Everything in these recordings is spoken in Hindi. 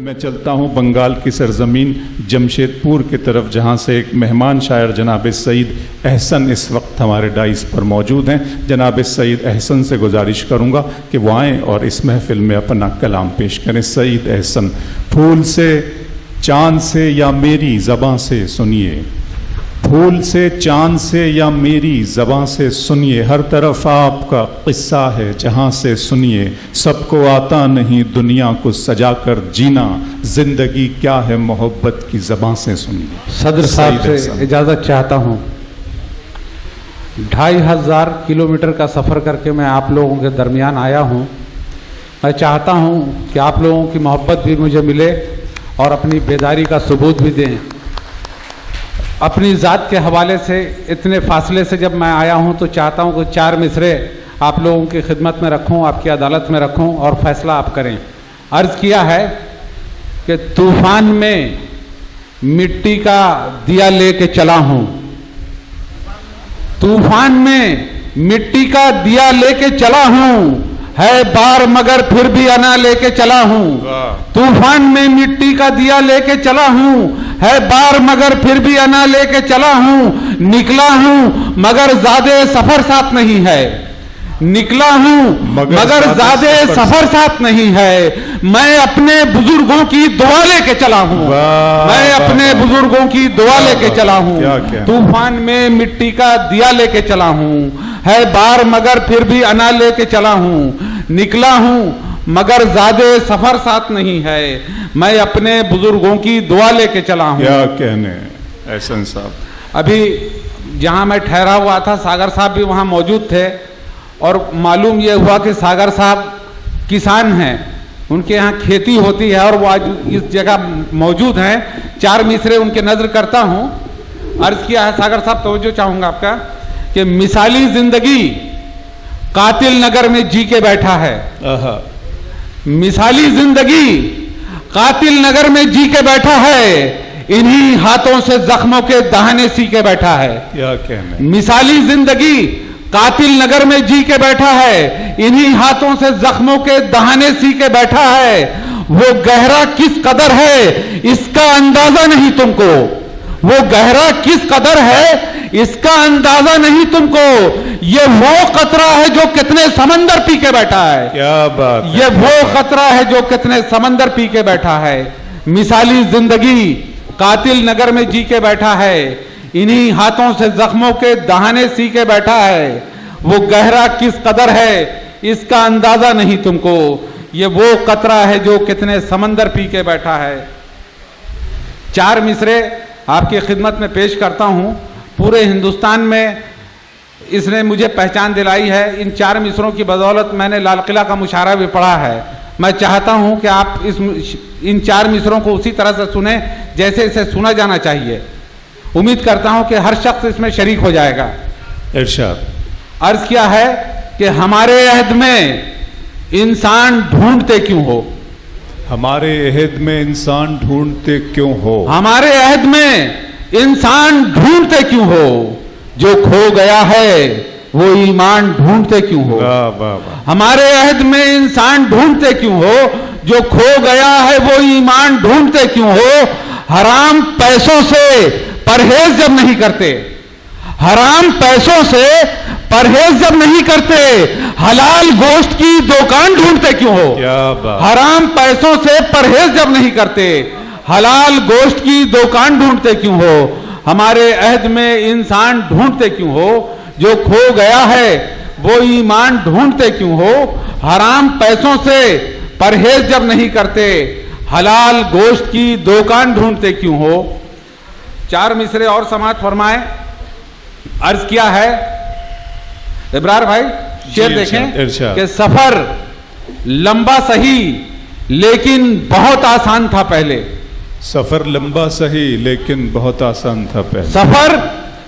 मैं चलता हूँ बंगाल की सरजमीन जमशेदपुर की तरफ, जहाँ से एक मेहमान शायर जनाब सईद अहसन इस वक्त हमारे डाइस पर मौजूद हैं। जनाब सईद अहसन से गुजारिश करूँगा कि वो आएँ और इस महफिल में अपना कलाम पेश करें। सईद अहसन। फूल से चाँद से या मेरी ज़बां से सुनिए, फूल से चाँद से या मेरी ज़बां से सुनिए, हर तरफ आपका किस्सा है जहाँ से सुनिए। सबको आता नहीं दुनिया को सजा कर जीना, जिंदगी क्या है मोहब्बत की ज़बां से सुनिए। सदर साहब से इजाज़त चाहता हूँ। 2500 किलोमीटर का सफ़र करके मैं आप लोगों के दरमियान आया हूँ। मैं चाहता हूँ कि आप लोगों की मोहब्बत भी मुझे मिले और अपनी बेदारी का सबूत भी दें। अपनी ज़ात के हवाले से इतने फासले से जब मैं आया हूं तो चाहता हूं कि 4 मिसरे आप लोगों की खिदमत में रखूं, आपकी अदालत में रखूं और फैसला आप करें। अर्ज़ किया है कि तूफान में मिट्टी का दिया लेके चला हूं, तूफान में मिट्टी का दिया लेके चला हूं, है बार मगर फिर भी अना लेके चला हूं। तूफान में मिट्टी का दिया लेके चला हूं, है बार मगर फिर भी अना लेके चला हूं। निकला हूं मगर ज़्यादा सफर साथ नहीं है, निकला हूं मगर ज़्यादा सफर साथ नहीं है। मैं अपने बुजुर्गों की दुआ लेके चला हूं, मैं अपने बुजुर्गों की दुआ लेके चला हूं। तूफान में मिट्टी का दिया लेके चला हूं, है बार मगर फिर भी अना लेके चला हूं। निकला हूं मगर ज़्यादा सफर साथ नहीं है, मैं अपने बुजुर्गों की दुआ लेके चला हूं। क्या कहने एहसन साहब। अभी जहां मैं ठहरा हुआ था सागर साहब भी वहां मौजूद थे और मालूम यह हुआ कि सागर साहब किसान हैं, उनके यहाँ खेती होती है और वो आज इस जगह मौजूद हैं। 4 मिसरे उनके नजर करता हूं। अर्ज किया है सागर साहब, तवज्जो चाहूंगा आपका, कि मिसाली जिंदगी कातिल नगर में जी के बैठा है। मिसाली जिंदगी कातिल नगर में जी के बैठा है, इन्हीं हाथों से जख्मों के दहाने सी के बैठा है। क्या कहने। मिसाली जिंदगी कातिल नगर में जी के बैठा है, इन्हीं हाथों से जख्मों के दहाने सी के बैठा है। वो गहरा किस कदर है इसका अंदाजा नहीं तुमको, वो गहरा किस कदर है इसका अंदाजा नहीं तुमको। ये वो कतरा है जो कितने समंदर पी के बैठा है। क्या बात। ये वो कतरा है जो कितने समंदर पी के बैठा है। मिसाली जिंदगी कातिल नगर में जी के बैठा है, इन्हीं हाथों से जख्मों के दहाने सी के बैठा है। वो गहरा किस कदर है इसका अंदाजा नहीं तुमको, ये वो कतरा है जो कितने समंदर पी के बैठा है। 4 मिसरे आपकी खिदमत में पेश करता हूं। पूरे हिंदुस्तान में इसने मुझे पहचान दिलाई है। इन 4 मिसरों की बदौलत मैंने लाल किला का मुशायरा भी पढ़ा है। मैं चाहता हूं कि आप इन 4 मिसरों को उसी तरह से सुने जैसे इसे सुना जाना चाहिए। उम्मीद करता हूं कि हर शख्स इसमें शरीक हो जाएगा। इरशाद। अर्ज किया है कि हमारे अहद में इंसान ढूंढते क्यों हो, हमारे अहद में इंसान ढूंढते क्यों हो, हमारे अहद में इंसान ढूंढते क्यों हो। जो खो गया है वो ईमान ढूंढते क्यों हो। वाह वाह वाह। हमारे अहद में इंसान ढूंढते क्यों हो, जो खो गया है वो ईमान ढूंढते क्यों हो। हराम पैसों से परहेज जब नहीं करते, हराम पैसों से परहेज जब नहीं करते, हलाल गोश्त की दुकान ढूंढते क्यों हो। क्या बात। हराम पैसों से परहेज जब नहीं करते, हलाल गोश्त की दुकान ढूंढते क्यों हो। हमारे अहद में इंसान ढूंढते क्यों हो, जो खो गया है वो ईमान ढूंढते क्यों हो। हराम पैसों से परहेज जब नहीं करते, हलाल गोश्त की दुकान ढूंढते क्यों हो। 4 मिसरे और समाअत फरमाए। अर्ज किया है इब्रार भाई, शेर देखें कि सफर लंबा सही लेकिन बहुत आसान था पहले। सफर लंबा सही लेकिन बहुत आसान था पहले। सफर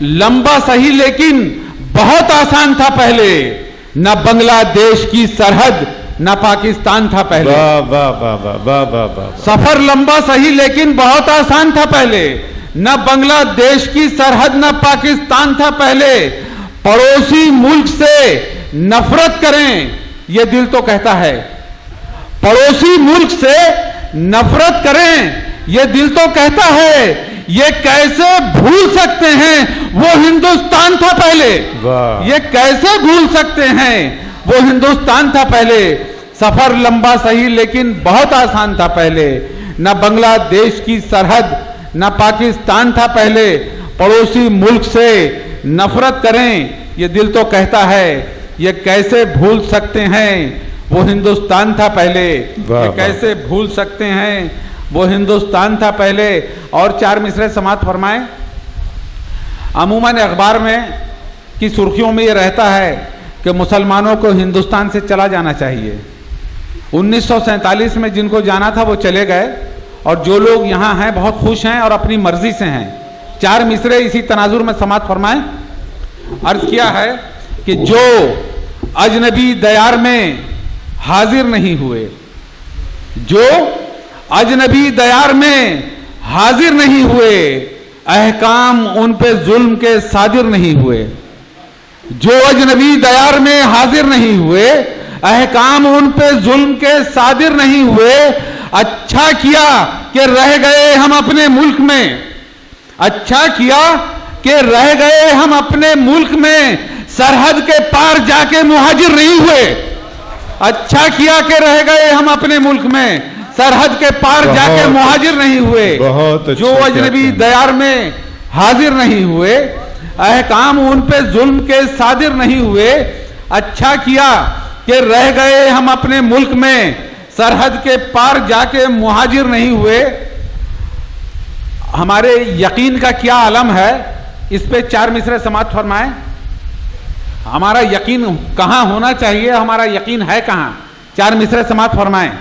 लंबा सही लेकिन बहुत आसान था पहले। न बांग्लादेश की सरहद न पाकिस्तान था पहले। वाह वाह वाह वाह वाह वाह वाह। सफर लंबा सही लेकिन बहुत आसान था पहले। न बांग्लादेश की सरहद न पाकिस्तान था पहले। पड़ोसी मुल्क से नफरत करें ये दिल तो कहता है, पड़ोसी मुल्क से नफरत करें, ये दिल तो कहता है। ये कैसे भूल सकते हैं वो हिंदुस्तान था पहले, वाह। ये कैसे भूल सकते हैं वो हिंदुस्तान था पहले। सफर लंबा सही लेकिन बहुत आसान था पहले। न बांग्लादेश की सरहद न पाकिस्तान था पहले। पड़ोसी मुल्क से नफरत करें, ये दिल तो कहता है। ये कैसे भूल सकते हैं वो हिंदुस्तान था पहले। वाह, ये कैसे भूल सकते हैं वो हिंदुस्तान था पहले। और 4 मिसरे समाप्त फरमाएं। अमूमन अखबार में की सुर्खियों में ये रहता है कि मुसलमानों को हिंदुस्तान से चला जाना चाहिए। 1947 में जिनको जाना था वो चले गए और जो लोग यहाँ हैं बहुत खुश हैं और अपनी मर्जी से हैं। 4 मिसरे इसी तनाजुर में समाप्त फरमाएं। अर्ज किया है कि जो अजनबी दयार में हाजिर नहीं हुए, जो अजनबी दयार में हाजिर नहीं हुए, अहकाम उन पे जुल्म के सादिर नहीं हुए। जो अजनबी दयार में हाजिर नहीं हुए, अहकाम उन पे जुल्म के सादिर नहीं हुए। अच्छा किया कि रह गए हम अपने मुल्क में, अच्छा किया कि रह गए हम अपने मुल्क में, सरहद के पार जाके मुहाजिर नहीं हुए। अच्छा किया कि रह गए हम अपने मुल्क में, सरहद के पार जाके मुहाजिर नहीं हुए। बहुत जो अजनबी दयार में हाजिर नहीं हुए, अहकाम उन पे जुल्म के सादिर नहीं हुए। अच्छा किया कि रह गए हम अपने मुल्क में, सरहद के पार जाके मुहाजिर नहीं हुए। हमारे यकीन का क्या आलम है, इस पे 4 मिसरे समाप्त फरमाएं। हमारा यकीन कहां होना चाहिए, हमारा यकीन है कहां? 4 मिसरे समाप्त फरमाएं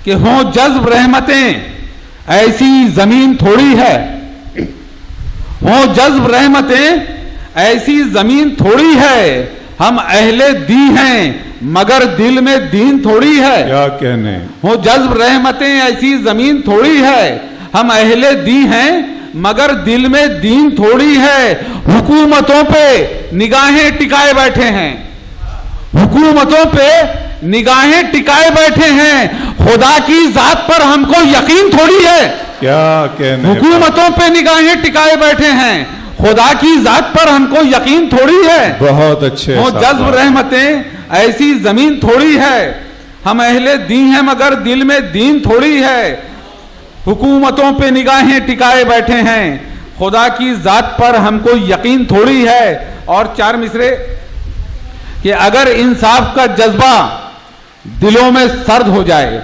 कि हों जज्ब रहमतें ऐसी जमीन थोड़ी है, हों जज्ब रहमतें ऐसी जमीन थोड़ी है। हम अहले दी हैं मगर दिल में दीन थोड़ी है। क्या कहने। हो जज्ब रहमतें ऐसी जमीन थोड़ी है, हम अहले दी हैं मगर दिल में दीन थोड़ी है। हुकूमतों पे निगाहें टिकाए बैठे हैं, हुकूमतों पे निगाहें टिकाए बैठे हैं। खुदा की जात पर हमको यकीन थोड़ी है। क्या कहने। हुकूमतों पे निगाहें टिकाए बैठे हैं, खुदा की जात पर हमको यकीन थोड़ी है। बहुत अच्छे। वो जज्ब रहमतें ऐसी जमीन थोड़ी है, हम अहले दी हैं मगर दिल में दीन थोड़ी है। हुकूमतों पे निगाहें टिकाए बैठे हैं, खुदा की जात पर हमको यकीन थोड़ी है। और 4 मिसरे कि अगर इंसाफ का जज्बा दिलों में सर्द हो जाए,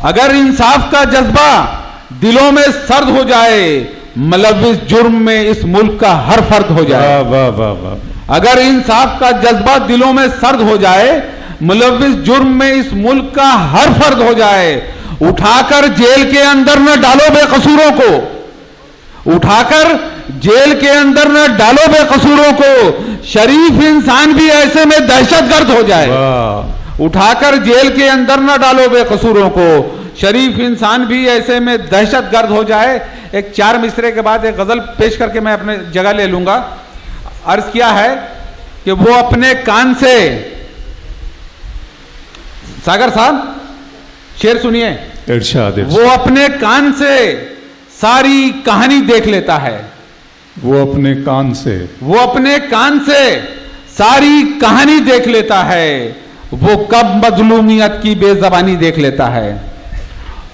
अगर इंसाफ का जज्बा दिलों में सर्द हो जाए, मुलव्विस जुर्म में इस मुल्क का हर फर्द हो जाए। वाह वाह वाह। अगर इंसाफ का जज्बा दिलों में सर्द हो जाए, मुलव्विस जुर्म में इस मुल्क का हर फर्द हो जाए। उठाकर जेल के अंदर न डालो बेकसूरों को, उठाकर जेल के अंदर न डालो बेकसूरों को, शरीफ इंसान भी ऐसे में दहशतगर्द हो जाए। उठाकर जेल के अंदर न डालो बेकसूरों को, शरीफ इंसान भी ऐसे में दहशतगर्द हो जाए। एक 4 मिसरे के बाद एक गजल पेश करके मैं अपने जगह ले लूंगा। अर्ज किया है कि वो अपने कान से, सागर साहब शेर सुनिए, इरशाद। वो अपने कान से सारी कहानी देख लेता है, वो अपने कान से, वो अपने कान से सारी कहानी देख लेता है। वो कब मजलूमियत की बेजबानी देख लेता है,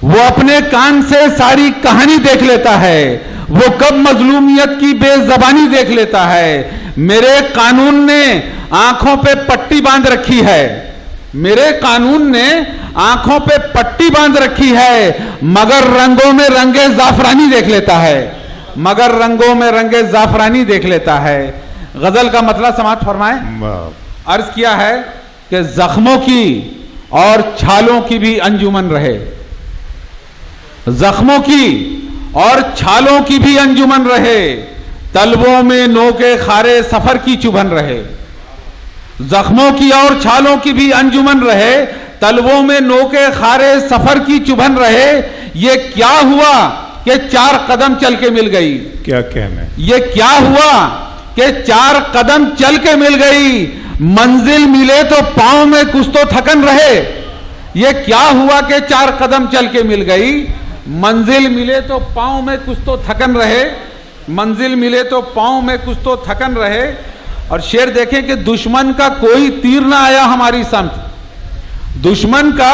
वो अपने कान से सारी कहानी देख लेता है। वो कब मजलूमियत की बेजबानी देख लेता है। मेरे कानून ने आंखों पे पट्टी बांध रखी है, मेरे कानून ने आंखों पे पट्टी बांध रखी है, मगर रंगों में रंगे जाफरानी देख लेता है, मगर रंगों में रंगे जाफरानी देख लेता है। गजल का मतलब समाप्त फरमाएं। अर्ज किया है कि जख्मों की और छालों की भी अंजुमन रहे, जख्मों की और छालों की भी अंजुमन रहे, तलवों में नोके खारे सफर की चुभन रहे। जख्मों की और छालों की भी अंजुमन रहे, तलवों में नोके खारे सफर की चुभन रहे। ये क्या हुआ कि 4 कदम चल के मिल गई, क्या कहने। ये क्या हुआ कि 4 कदम चल के मिल गई। मंजिल मिले तो पांव में कुछ तो थकन रहे, ये क्या हुआ कि 4 कदम चल के मिल गई। मंजिल मिले तो पांव में कुछ तो थकन रहे, मंजिल मिले तो पांव में कुछ तो थकन रहे। और शेर देखें कि दुश्मन का कोई तीर ना आया हमारी समत, दुश्मन का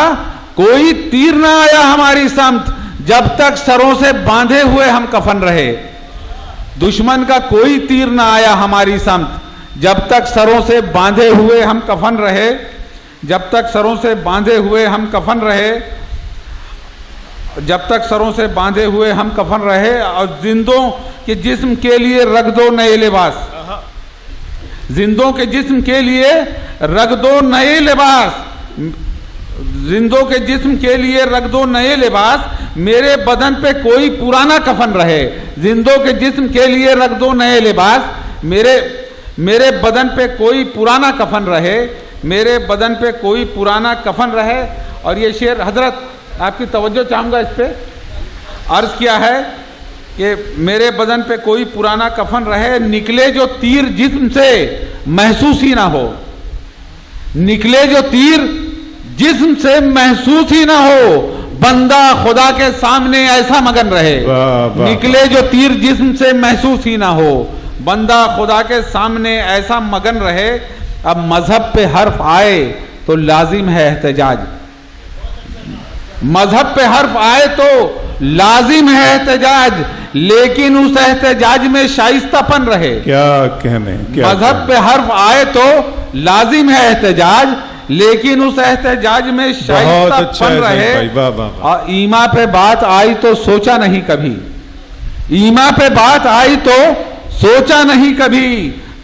कोई तीर ना आया हमारी समत, जब तक सरों से बांधे हुए हम कफन रहे। दुश्मन का कोई तीर ना आया हमारी समत, जब तक सरों से बांधे हुए हम कफन रहे, जब तक सरों से बांधे हुए हम कफन रहे, जब तक सरों से बांधे हुए हम कफन रहे। और जिंदों के जिस्म के लिए रख दो नए लिबास, जिंदों के जिस्म के लिए रख दो नए लिबास, जिंदों के जिस्म के लिए रख दो नए लिबास, मेरे बदन पे कोई पुराना कफन रहे। जिंदों के जिस्म के लिए रख दो नए लिबास, मेरे बदन पे कोई पुराना कफन रहे, मेरे बदन पे कोई पुराना कफन रहे। और ये शेर हजरत आपकी तवज्जो चाहूंगा इस पे, अर्ज किया है कि मेरे बदन पे कोई पुराना कफन रहे, निकले जो तीर जिस्म से महसूस ही ना हो, निकले जो तीर जिस्म से महसूस ही ना हो, बंदा खुदा के सामने ऐसा मगन रहे। निकले जो तीर जिस्म से महसूस ही ना हो, बंदा खुदा के सामने ऐसा मगन रहे। अब मजहब पे हर्फ आए तो लाजिम है एहतजाज, मजहब पे हर्फ आए तो लाजिम है एहतजाज, लेकिन उस एहतजाज में शाइस्तापन रहे। क्या कहने, क्या मजहब पे हर्फ आए तो लाजिम है एहतजाज, लेकिन उस एहतजाज में शाइस्तापन रहे। और ईमा पे बात आई तो सोचा नहीं कभी, ईमा पे बात आई तो सोचा नहीं कभी,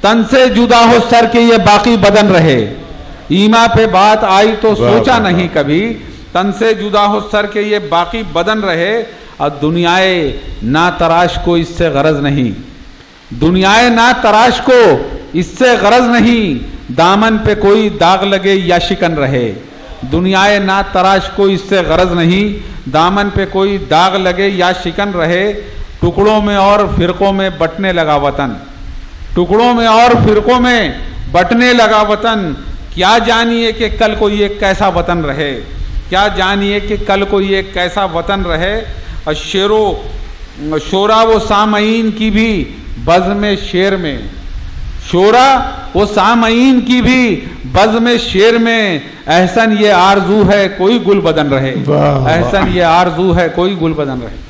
तन से जुदा हो सर के ये बाकी बदन रहे। ईमा पे बात आई तो सोचा नहीं कभी, तन से जुदा हो सर के ये बाकी बदन रहे। और दुनियाए ना तराश को इससे गरज नहीं, दुनियाए ना तराश को इससे गरज नहीं, दामन पे कोई दाग लगे या शिकन रहे। दुनियाए ना तराश को इससे गरज नहीं, दामन पे कोई दाग लगे या शिकन रहे। टुकड़ों में और फिरकों में बंटने लगा वतन, टुकड़ों में और फिरकों में बंटने लगा वतन, क्या जानिए कि कल को ये कैसा वतन रहे, क्या जानिए कि कल को ये कैसा वतन रहे। और शोरा वो सामईन की भी बज़्म शेर में, शोरा वो सामईन की भी बज़्म शेर में, एहसन ये आरजू है कोई गुल बदन रहे, एहसन ये आरजू है कोई गुल बदन रहे।